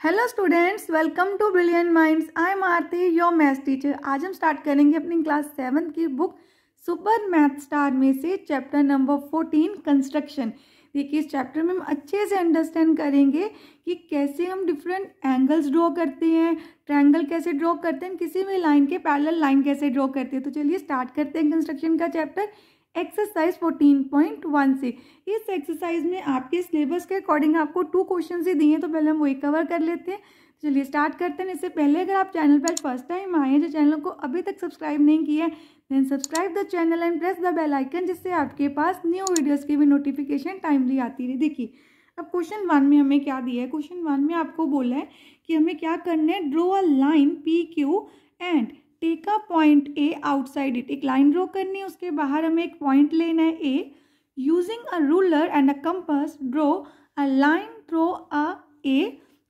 Hello students, welcome to brilliant minds. I am Aarti, your maths teacher. आज हम start करेंगे अपनी क्लास 7 की बुक सुपर मैथ स्टार में से चैप्टर नंबर 14 कंस्ट्रक्शन। देखिए, इस चैप्टर में हम अच्छे से अंडरस्टैंड करेंगे कि कैसे हम डिफरेंट एंगल्स ड्रॉ करते हैं, ट्रायंगल कैसे ड्रॉ करते हैं, किसी भी लाइन के पैरेलल लाइन कैसे ड्रॉ करते हैं। तो चलिए स्टार्ट करते हैं कंस्ट्रक्शन का चैप्टर एक्सरसाइज 14.1 से। इस एक्सरसाइज में आपके सिलेबस के अकॉर्डिंग आपको 2 क्वेश्चन ही दिए हैं, तो पहले हम वही कवर कर लेते हैं। चलिए स्टार्ट करते हैं। इससे पहले अगर आप चैनल पर फर्स्ट टाइम आए हैं, जो चैनल को अभी तक सब्सक्राइब नहीं किया है, then subscribe the channel and press the bell icon, जिससे आपके पास न्यू वीडियोस की भी नोटिफिकेशन टाइमली आती रहे। देखिए, अब क्वेश्चन 1 में हमें क्या दिया है। क्वेश्चन 1 में आपको बोला है कि हमें क्या करना है, draw a line P Q and take a point A outside it. एक लाइन ड्रॉ करनी है, उसके बाहर हमें एक पॉइंट लेना है A. Using a ruler and a compass draw a line through a A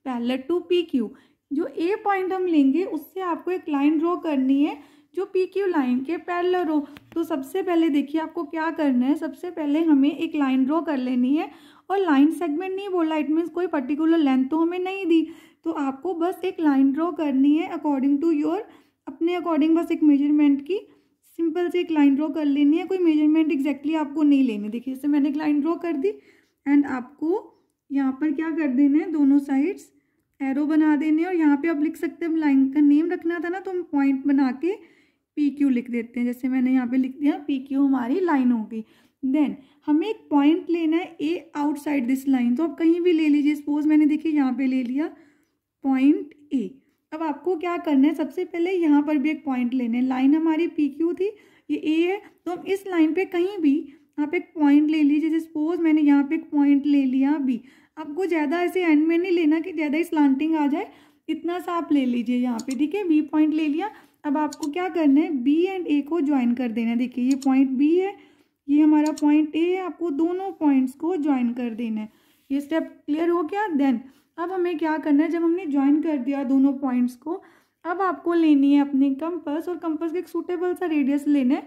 parallel to P Q. जो ए पॉइंट हम लेंगे उससे आपको एक लाइन ड्रॉ करनी है जो पी क्यू लाइन के पैरेलल हो। तो सबसे पहले देखिए आपको क्या करना है। सबसे पहले हमें एक लाइन ड्रॉ कर लेनी है, और लाइन सेगमेंट नहीं बोला, इट मीन्स कोई पर्टिकुलर लेंथ तो हमें नहीं दी। तो आपको बस एक लाइन ड्रॉ करनी है अकॉर्डिंग टू योर, अपने अकॉर्डिंग बस एक मेजरमेंट की सिंपल से एक लाइन ड्रॉ कर लेनी है। कोई मेजरमेंट एग्जैक्टली आपको नहीं लेनी। देखिए, इससे मैंने एक लाइन ड्रॉ कर दी, एंड आपको यहाँ पर क्या कर देना है, दोनों साइड्स एरो बना देने हैं। और यहाँ पे आप लिख सकते हैं, लाइन का नेम रखना था ना, तो हम पॉइंट बना के पी क्यू लिख देते हैं। जैसे मैंने यहाँ पे लिख दिया, पी क्यू हमारी लाइन हो गई। देन हमें एक पॉइंट लेना है ए आउटसाइड दिस लाइन। तो आप कहीं भी ले लीजिए, सपोज मैंने देखिए यहाँ पे ले लिया पॉइंट ए। अब आपको क्या करना है, सबसे पहले यहाँ पर भी एक पॉइंट लेना है। लाइन हमारी पी क्यू थी, ये ए है, तो हम इस लाइन पे कहीं भी आप एक पॉइंट ले लीजिए। जैसे सपोज मैंने यहाँ पे एक पॉइंट ले लिया बी। आपको ज़्यादा ऐसे एंड में नहीं लेना कि ज़्यादा स्लांटिंग आ जाए, इतना सा आप ले लीजिए यहाँ पे। ठीक है, बी पॉइंट ले लिया। अब आपको क्या करना है, बी एंड ए को ज्वाइन कर देना है। देखिए, ये पॉइंट बी है, ये हमारा पॉइंट ए है, आपको दोनों पॉइंट्स को ज्वाइन कर देना है। ये स्टेप क्लियर हो गया। देन अब हमें क्या करना है, जब हमने ज्वाइन कर दिया दोनों पॉइंट्स को, अब आपको लेनी है अपनी कंपास, और कंपास का एक सूटेबल सा रेडियस लेना है,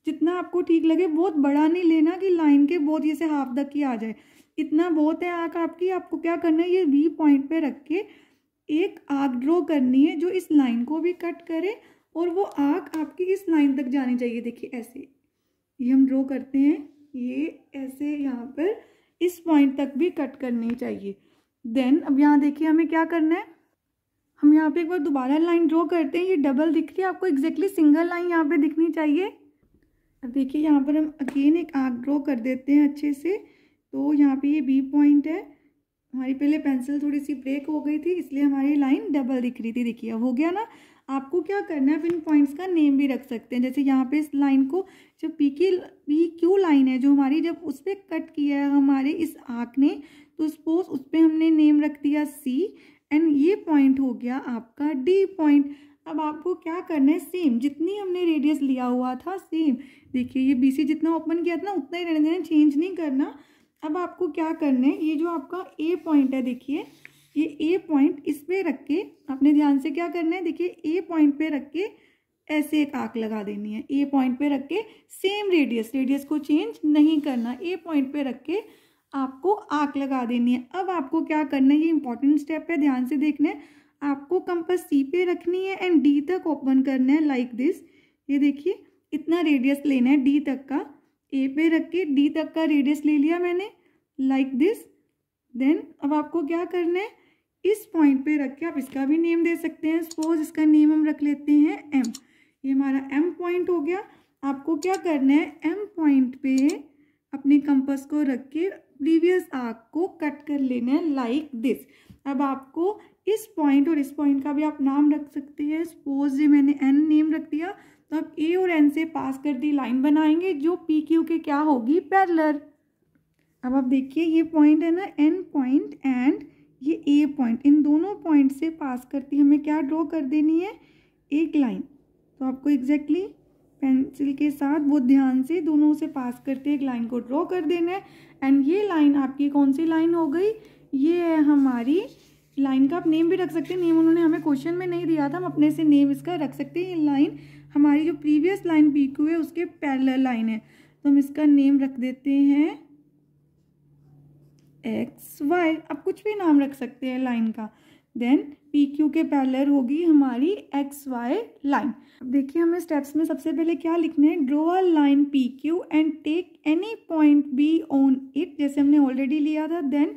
जितना आपको ठीक लगे। बहुत बड़ा नहीं लेना कि लाइन के बहुत ये से हाफ तक ही आ जाए, इतना बहुत है आर्क आपकी। आपको क्या करना है, ये बी पॉइंट पे रख के एक आर्क ड्रॉ करनी है जो इस लाइन को भी कट करे, और वो आर्क आपकी इस लाइन तक जानी चाहिए। देखिए ऐसे ये हम ड्रॉ करते हैं, ये ऐसे यहाँ पर इस पॉइंट तक भी कट करनी चाहिए। देन अब यहाँ देखिए हमें क्या करना है, हम यहाँ पे एक बार दोबारा लाइन ड्रॉ करते हैं। ये डबल दिख रही है आपको, एग्जैक्टली सिंगल लाइन यहाँ पे दिखनी चाहिए। अब देखिए यहाँ पर हम अगेन एक आर्क ड्रॉ कर देते हैं अच्छे से। तो यहाँ पे ये बी पॉइंट है, हमारी पहले पेंसिल थोड़ी सी ब्रेक हो गई थी, इसलिए हमारी लाइन डबल दिख रही थी। देखिए अब हो गया ना। आपको क्या करना है, इन पॉइंट्स का नेम भी रख सकते हैं। जैसे यहाँ पे इस लाइन को, जब पी क्यू लाइन है जो हमारी, जब उस पर कट किया है हमारे इस आर्क ने, तो सपोज उस पर हमने नेम रख दिया सी, एंड ये पॉइंट हो गया आपका डी पॉइंट। अब आपको क्या करना है, सेम जितनी हमने रेडियस लिया हुआ था सेम, देखिए ये बी सी जितना ओपन किया था ना उतना ही रहने देना, चेंज नहीं करना। अब आपको क्या करना है, ये जो आपका ए पॉइंट है, देखिए ये ए पॉइंट इस पे रख के आपने ध्यान से क्या करना है, देखिए ए पॉइंट पे रख के ऐसे एक आर्क लगा देनी है। ए पॉइंट पे रख के सेम रेडियस को चेंज नहीं करना, ए पॉइंट पे रख के आपको आर्क लगा देनी है। अब आपको क्या करना है, ये इंपॉर्टेंट स्टेप है, ध्यान से देखना है। आपको कंपास सी पे रखनी है एंड डी तक ओपन करना है लाइक दिस। ये देखिए इतना रेडियस लेना है डी तक का, ए पे रख के डी तक का रेडियस ले लिया मैंने लाइक दिस। देन अब आपको क्या करना है, इस पॉइंट पे रख के आप इसका भी नेम दे सकते हैं। सपोज इसका नेम हम रख लेते हैं एम। ये हमारा एम पॉइंट हो गया। आपको क्या करना है, एम पॉइंट पे अपने कंपास को रख के प्रीवियस आर्क को कट कर लेना है लाइक दिस। अब आपको इस पॉइंट और इस पॉइंट का भी आप नाम रख सकते हैं। सपोज ये मैंने एन नेम रख दिया, तो आप ए और एन से पास कर दी लाइन बनाएंगे जो पी क्यू के क्या होगी, पैरेलल। अब आप देखिए ये पॉइंट है ना, एन पॉइंट एंड ये ए पॉइंट, इन दोनों पॉइंट से पास करती हमें क्या ड्रॉ कर देनी है, एक लाइन। तो आपको एग्जैक्टली पेंसिल के साथ बहुत ध्यान से दोनों से पास करते एक लाइन को ड्रॉ कर देना है। एंड ये लाइन आपकी कौन सी लाइन हो गई, ये है हमारी लाइन का आप नेम भी रख सकते हैं। नेम उन्होंने हमें क्वेश्चन में नहीं दिया था, हम अपने से नेम इसका रख सकते हैं। ये लाइन हमारी जो प्रीवियस लाइन पी क्यू है उसके पैरेलल लाइन है, तो हम इसका नेम रख देते हैं एक्स वाई। आप कुछ भी नाम रख सकते हैं लाइन का। देन पी क्यू के पैरेलल होगी हमारी एक्स वाई लाइन। अब देखिए हमें स्टेप्स में सबसे पहले क्या लिखना है, draw a line P Q and take any point B on it, जैसे हमने ऑलरेडी लिया था। Then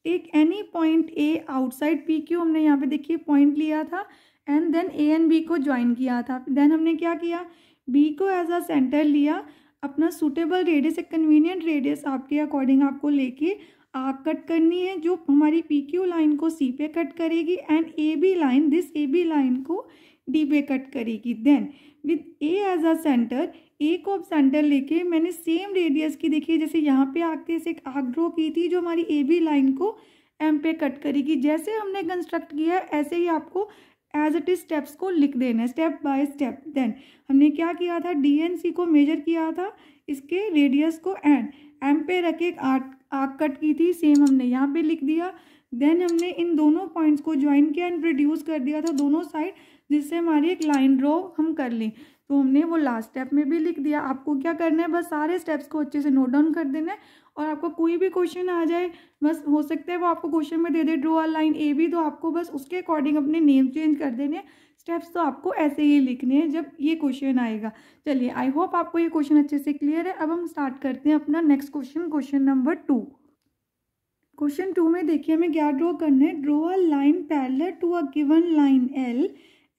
take any point A outside P Q, हमने यहाँ पे देखिए पॉइंट लिया था, and then A and B को ज्वाइन किया था। देन हमने क्या किया, बी को एज अ सेंटर लिया, अपना सूटेबल रेडियस, एक कन्वीनियंट रेडियस आपके अकॉर्डिंग आपको लेके आर्क कट करनी है जो हमारी पी क्यू लाइन को सी पे कट करेगी, and A B line, this A B line को डी पे कट करेगी। Then with A as a centre, A को अब सेंटर लेके मैंने सेम रेडियस की, देखिए जैसे यहाँ पे आके से एक आर्क ड्रॉ की थी जो हमारी ए बी लाइन को एम पे कट करेगी। जैसे हमने कंस्ट्रक्ट किया है ऐसे ही आपको एज इट इज स्टेप्स को लिख देना है स्टेप बाय स्टेप। देन हमने क्या किया था, डी एन सी को मेजर किया था, इसके रेडियस को एंड एम पे रख के आर्क कट की थी, सेम हमने यहाँ पे लिख दिया। देन हमने इन दोनों पॉइंट्स को ज्वाइन किया एंड रिड्यूस कर दिया था दोनों साइड, जिससे हमारी एक लाइन ड्रॉ हम कर लें। तो हमने वो लास्ट स्टेप में भी लिख दिया। आपको क्या करना है, बस सारे स्टेप्स को अच्छे से नोट डाउन कर देना है, और आपको कोई भी क्वेश्चन आ जाए, बस हो सकता है वो आपको क्वेश्चन में दे दे draw a line A B, तो आपको बस उसके अकॉर्डिंग अपने नेम चेंज कर देने हैं। स्टेप्स तो आपको ऐसे ही लिखने हैं जब ये क्वेश्चन आएगा। चलिए आई होप आपको ये क्वेश्चन अच्छे से क्लियर है। अब हम स्टार्ट करते हैं अपना next question, question number 2। Question 2 में देखिए हमें क्या ड्रॉ करना है, draw a line parallel to a given line L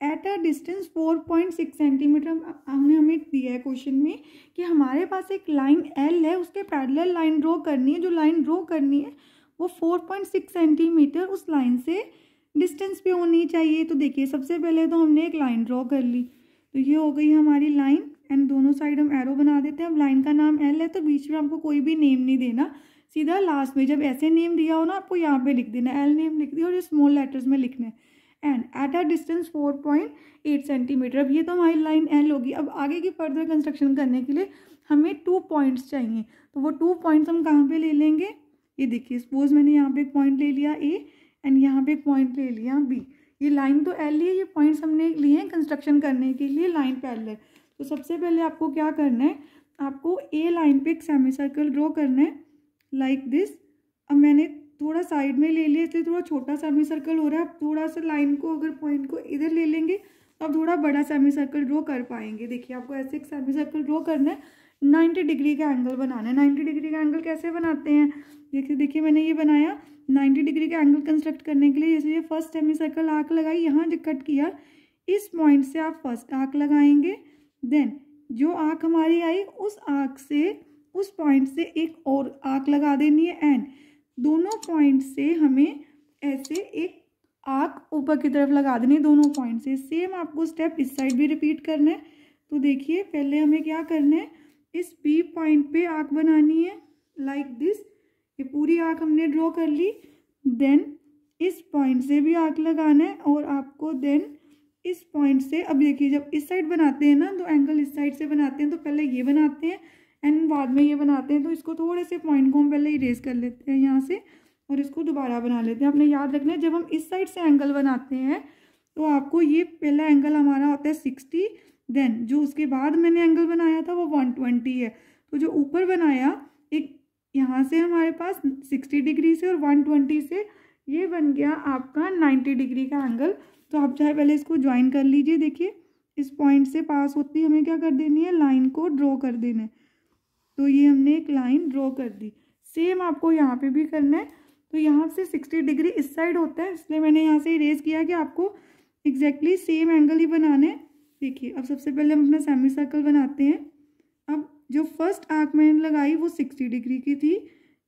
at a distance 4.6 centimetre. हमने हमें दिया है क्वेश्चन में कि हमारे पास एक लाइन एल है, उसके पैरेलल लाइन ड्रॉ करनी है। जो लाइन ड्रॉ करनी है वो 4.6 सेंटीमीटर उस लाइन से डिस्टेंस पे होनी चाहिए। तो देखिए सबसे पहले तो हमने एक लाइन ड्रॉ कर ली, तो ये हो गई हमारी लाइन, एंड दोनों साइड हम एरो बना देते हैं। अब लाइन का नाम एल है तो बीच में आपको कोई भी नेम नहीं देना, सीधा लास्ट में जब ऐसे नेम दिया हो ना आपको यहाँ पे लिख देना, एल नेम लिख दिया और ये स्मॉल लेटर्स में लिखना है, and eight a distance 4.8 centimetre. अब ये तो हमारी लाइन एल होगी। अब आगे की फर्दर कंस्ट्रक्शन करने के लिए हमें 2 पॉइंट्स चाहिए, तो वो 2 पॉइंट्स हम कहाँ पे ले लेंगे, ये देखिए सपोज मैंने यहाँ पे एक पॉइंट ले लिया ए एंड यहाँ पे एक पॉइंट ले लिया बी। ये लाइन तो एल ही है, ये पॉइंट्स हमने लिए हैं कंस्ट्रक्शन करने के लिए लाइन पैरेलल। तो सबसे पहले आपको क्या करना है, आपको ए लाइन पे एक सेमी सर्कल ड्रॉ करना है लाइक दिस। अब मैंने थोड़ा साइड में ले लिया इसलिए थोड़ा छोटा सेमी सर्कल हो रहा है। अब थोड़ा सा लाइन को अगर पॉइंट को इधर ले लेंगे तो अब थोड़ा बड़ा सेमी सर्कल ड्रॉ कर पाएंगे। देखिए आपको ऐसे एक सेमी सर्कल ड्रॉ करना है, 90 डिग्री का एंगल बनाना है। 90 डिग्री का एंगल कैसे बनाते हैं, देखिए मैंने ये बनाया 90 डिग्री का एंगल कंस्ट्रक्ट करने के लिए। जैसे ये फर्स्ट सेमी सर्कल आर्क लगाई, यहाँ जो कट किया इस पॉइंट से आप फर्स्ट आर्क लगाएंगे। देन जो आर्क हमारी आई उस आर्क से, उस पॉइंट से एक और आर्क लगा देनी है, एंड दोनों पॉइंट से हमें ऐसे एक आर्क ऊपर की तरफ लगा देनी है दोनों पॉइंट से। सेम आपको स्टेप इस साइड भी रिपीट करना है। तो देखिए पहले हमें क्या करना है, इस बी पॉइंट पे आर्क बनानी है लाइक दिस। ये पूरी आर्क हमने ड्रॉ कर ली। देन इस पॉइंट से भी आर्क लगाना है, और आपको देन इस पॉइंट से, अब देखिए जब इस साइड बनाते हैं ना तो एंगल इस साइड से बनाते हैं, तो पहले ये बनाते हैं एंड बाद में ये बनाते हैं। तो इसको थोड़े से पॉइंट को हम पहले इरेज कर लेते हैं यहाँ से, और इसको दोबारा बना लेते हैं। आपने याद रखना है जब हम इस साइड से एंगल बनाते हैं तो आपको ये पहला एंगल हमारा होता है 60, देन जो उसके बाद मैंने एंगल बनाया था वो 120 है। तो जो ऊपर बनाया एक यहाँ से हमारे पास 60 डिग्री से और 120 से, ये बन गया आपका 90 डिग्री का एंगल। तो आप चाहे पहले इसको ज्वाइन कर लीजिए। देखिए इस पॉइंट से पास होती हमें क्या कर देनी है, लाइन को ड्रॉ कर देना है। तो ये हमने एक लाइन ड्रॉ कर दी। सेम आपको यहाँ पे भी करना है। तो यहाँ से 60 डिग्री इस साइड होता है, इसलिए मैंने यहाँ से इरेज किया कि आपको एग्जैक्टली सेम एंगल ही बनाना है। देखिए अब सबसे पहले हम अपना सेमी सर्कल बनाते हैं। अब जो फर्स्ट आर्क मैंने लगाई वो 60 डिग्री की थी,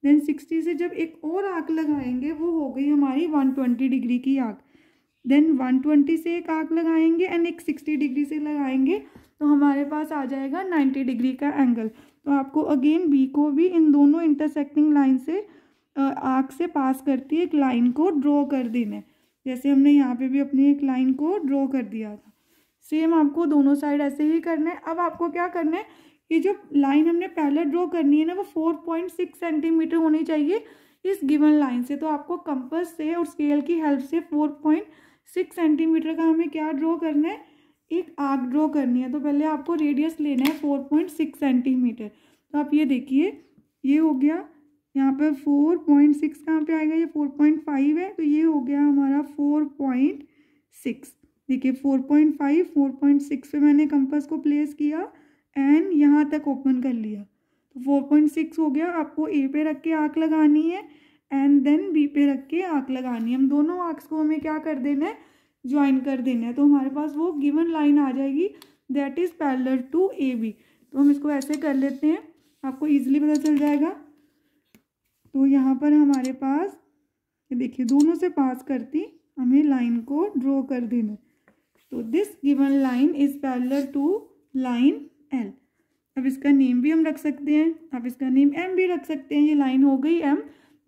देन 60 से जब एक और आर्क लगाएंगे वो हो गई हमारी 120 डिग्री की आर्क। देन 120 से एक आर्क लगाएंगे एंड एक 60 डिग्री से लगाएंगे, तो हमारे पास आ जाएगा 90 डिग्री का एंगल। तो आपको अगेन बी को भी इन दोनों इंटरसेक्टिंग लाइन से आर्क से पास करती है एक लाइन को ड्रॉ कर देना है, जैसे हमने यहाँ पे भी अपनी एक लाइन को ड्रॉ कर दिया था। सेम आपको दोनों साइड ऐसे ही करना है। अब आपको क्या करना है, ये जो लाइन हमने पहले ड्रॉ करनी है ना वो 4.6 सेंटीमीटर होनी चाहिए इस गिवन लाइन से। तो आपको कंपास से और स्केल की हेल्प से 4.6 सेंटीमीटर का हमें क्या ड्रॉ करना है, एक आर्क ड्रॉ करनी है। तो पहले आपको रेडियस लेना है 4.6 सेंटीमीटर। तो आप ये देखिए ये हो गया, यहाँ पर 4.6 कहाँ पे आएगा, ये 4.5 है, तो ये हो गया हमारा 4.6। देखिए 4.5, 4.6 पे मैंने कंपास को प्लेस किया एंड यहाँ तक ओपन कर लिया, तो 4.6 हो गया। आपको ए पे रख के आर्क लगानी है एंड देन बी पे रख के आर्क लगानी है। हम दोनों आर्क्स को हमें क्या कर देना है, ज्वाइन कर देना है, तो हमारे पास वो गिवन लाइन आ जाएगी that is parallel to A B. तो हम इसको ऐसे कर लेते हैं, आपको ईजिली पता चल जाएगा। तो यहाँ पर हमारे पास देखिए दोनों से पास करती हमें लाइन को ड्रॉ कर देना। तो this given line is parallel to line L. अब इसका नेम भी हम रख सकते हैं, आप इसका नेम एम भी रख सकते हैं। ये लाइन हो गई एम,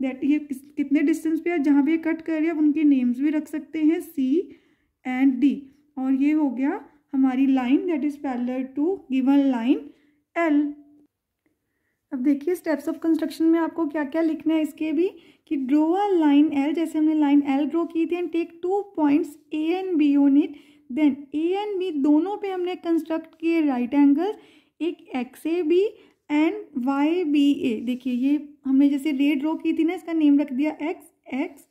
दैट ये कितने डिस्टेंस पे है, जहाँ भी कट कर रही है उनके नेम्स भी रख सकते हैं, सी एंड डी। और ये हो गया हमारी line that is parallel to given line L. अब देखिए स्टेप्स ऑफ कंस्ट्रक्शन में आपको क्या क्या लिखना है इसके भी, कि ड्रॉ अ लाइन एल, जैसे हमने लाइन एल ड्रॉ की थी, and take 2 points A and B on it. Then A and B दोनों पे हमने कंस्ट्रक्ट किए राइट एंगल, एक X A B and Y B A. देखिए ये हमने जैसे रे ड्रॉ की थी ना, इसका नेम रख दिया X X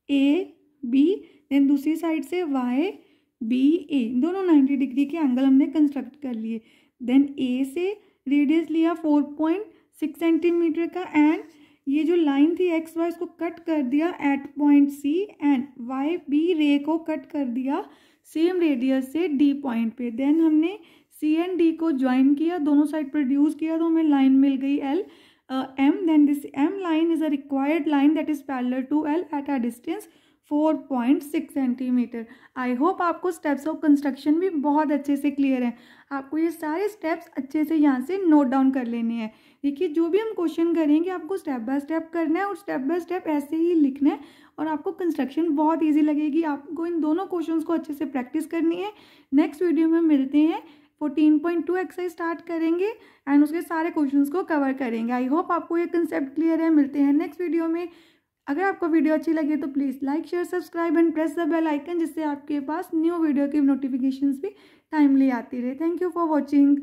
A B, then दूसरी साइड से वाई बी ए, दोनों 90 डिग्री के एंगल हमने कंस्ट्रक्ट कर लिए। देन ए से रेडियस लिया 4.6 सेंटीमीटर का एंड ये जो लाइन थी एक्स वाई इसको कट कर दिया at point C and Y B ray को कट कर दिया सेम रेडियस से डी पॉइंट पे। देन हमने सी एंड डी को ज्वाइन किया, दोनों साइड प्रोड्यूस किया, तो हमें लाइन मिल गई L M. Then this M line is a required line that is parallel to L at a distance 4.6 centimetre. I hope आपको स्टेप्स ऑफ कंस्ट्रक्शन भी बहुत अच्छे से क्लियर है। आपको ये सारे स्टेप्स अच्छे से यहाँ से नोट डाउन कर लेने हैं। देखिए जो भी हम क्वेश्चन करेंगे आपको स्टेप बाय स्टेप करना है और स्टेप बाय स्टेप ऐसे ही लिखना है और आपको कंस्ट्रक्शन बहुत ईजी लगेगी। आपको इन दोनों क्वेश्चंस को अच्छे से प्रैक्टिस करनी है। नेक्स्ट वीडियो में मिलते हैं, 14.2 एक्सरसाइज स्टार्ट करेंगे एंड उसके सारे क्वेश्चंस को कवर करेंगे। आई होप आपको ये कंसेप्ट क्लियर है। मिलते हैं नेक्स्ट वीडियो में। अगर आपको वीडियो अच्छी लगे तो please like share subscribe and press the bell icon, जिससे आपके पास न्यू वीडियो की नोटिफिकेशंस भी टाइमली आती रहे। Thank you for watching.